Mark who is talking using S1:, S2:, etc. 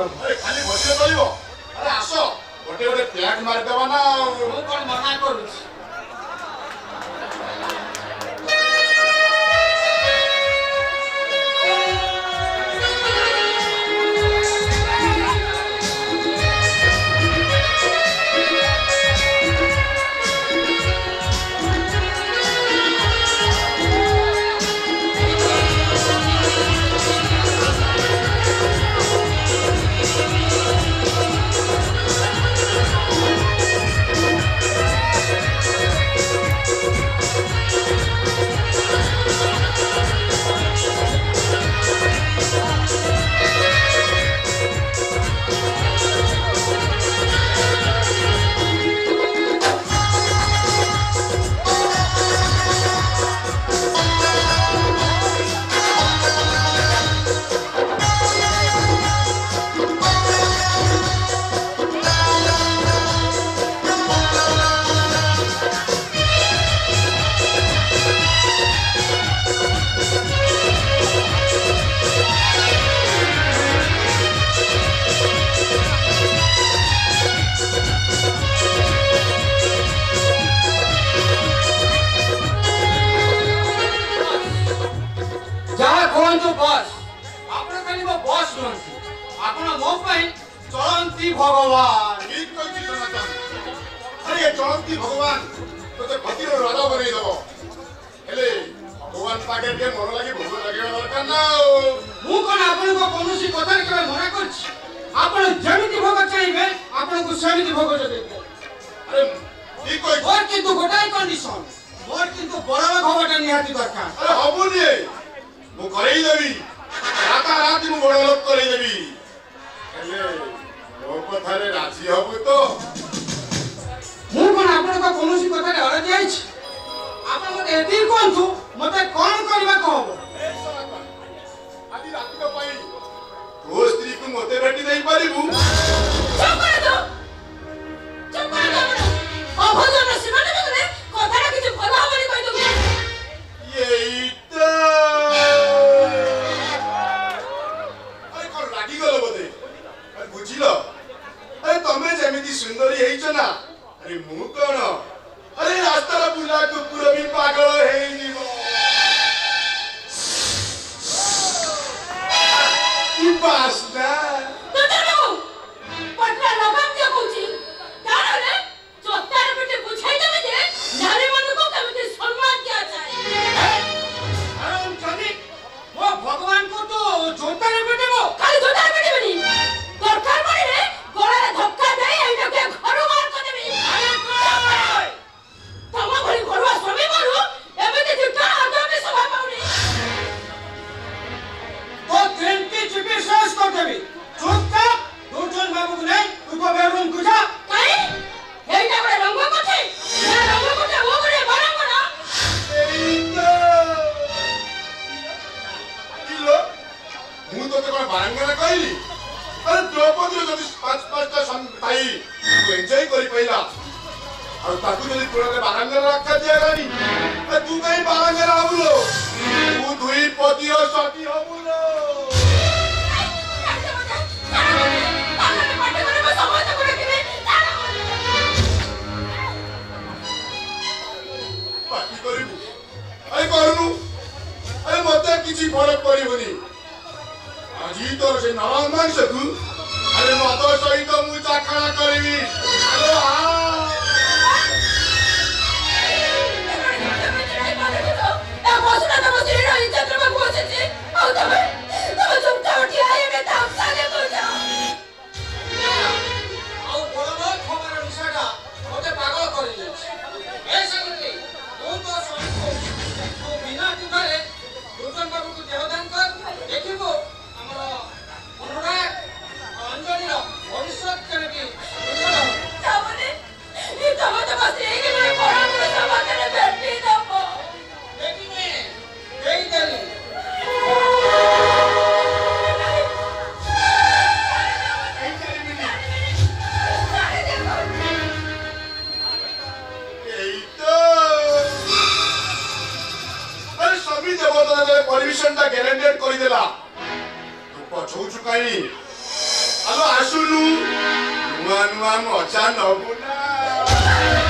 S1: बाबू
S2: अरे खाली बसिले चलिबो अरे आसो गोटे गोटे प्याक मार देबा ना
S1: मु कोन मना करू बस आपण खाली बस नंती आपण मो पई चलंती भगवान
S2: ठीक कहती सनातन अरे ये चलंती भगवान तोते फकीर राजा बनै दबो हेले भगवान पाके के मन लागि भोग लागेवा दरकार ना
S1: मु कोन आपण को कोनोसी कथा के मना करछि आपण जेमिति भोग चाहिबे आपण को सेमिति भोग देबे
S2: अरे ठीक कहती
S1: और किंतु गोटाई कंडीशन मोर किंतु बड़ा भोगटा निहाती दरकार
S2: अरे हबुनी मु करई देबी राता राती मु बड़ लोक करई देबी हेले ओ कथारे राजी हबु तो
S1: मु कोन आपण को कोनोसी कथा रे अड़ जाई छी आपण मते एती कोनथु मते कोन करबा कहबो
S2: ए सनातन आदि राती को पई तो स्त्री को मते भेटी देई पारिबु
S3: चुप कर दो अभजन सिमने बगले कथारा किछ भलो हबनी कहि दो
S2: येईता अरे कोन लागी गलो बोदे अरे बुझिलो अरे तमे जेमिति सुंदरी हेइछ ना अरे मु कोन अरे रास्ता बुला कुकुर भी पागल हेई जीवो ई पासना
S3: पटला लगाम के कहूची कारण रे चोतार बेटे बुझाई देबे जे नारी मन को केमिति सम्मान किया जाए
S1: अरे जदी वो भगवान को तो जोता रे बेटे वो
S3: खाली चोतार बेटे बनी दरकार पड़ी रे गोड़ा रे धक्का दे एटा के घर मार कर देबी
S1: अरे कोई
S3: तमा भली घरवा स्वामी मारू एबे जिटा आगा में सभा पाउनी
S1: तो ट्रेन की चिपी शेष कर देबी चुपचाप दुर्जन बाबू को नहीं उनको बेडरूम को जा
S3: काई एटा बड़े रंग कोठे ना रंग कोठे वो बड़े बारंग ना
S2: येईता किलो मु तो कोन बारंगना कहली अरे द्रौपदी जदी पांच पांचटा संताई तू एन्जॉय करी पहिला और ताकू जदी पुराने बारंगना रखा दिया गानी अरे तू कहीं बारंगना आबुलो तू दुई पति और सती हबुलो पार्टी करिबु अरे करनु अरे मते किछि फरक पड़िबनी आजी तो से नरम मांस तू अरे मत सहित मु चाखणा करबी अरे आ
S1: ଆଉ ବଡ଼ ଖବର ନିଶାଟା ମୋତେ ପାଗଳ କରିଦେଇଛି ଏ ସାଙ୍ଗରେ ତୁ ତ ସବୁ ତୁ ବିନା ଚିନ୍ତାରେ ଦୁର୍ଜନ ବାବୁକୁ ଦେହଦାନ କର ଦେଖିବୁ ଆମର ଅନୁରାଗ ଅଞ୍ଜଳିର ଭବିଷ୍ୟତ କେମିତି ଉଜ୍ଜଳ ଦେଖିବେ ଦେଇଦେଲି
S2: परमिशन टा गारंटेड कर देला तू पछौ चुकाई ଆଲୋ ଆସୁନୁ ନୂଆ ନୂଆ ମଜା ନବୁ ନା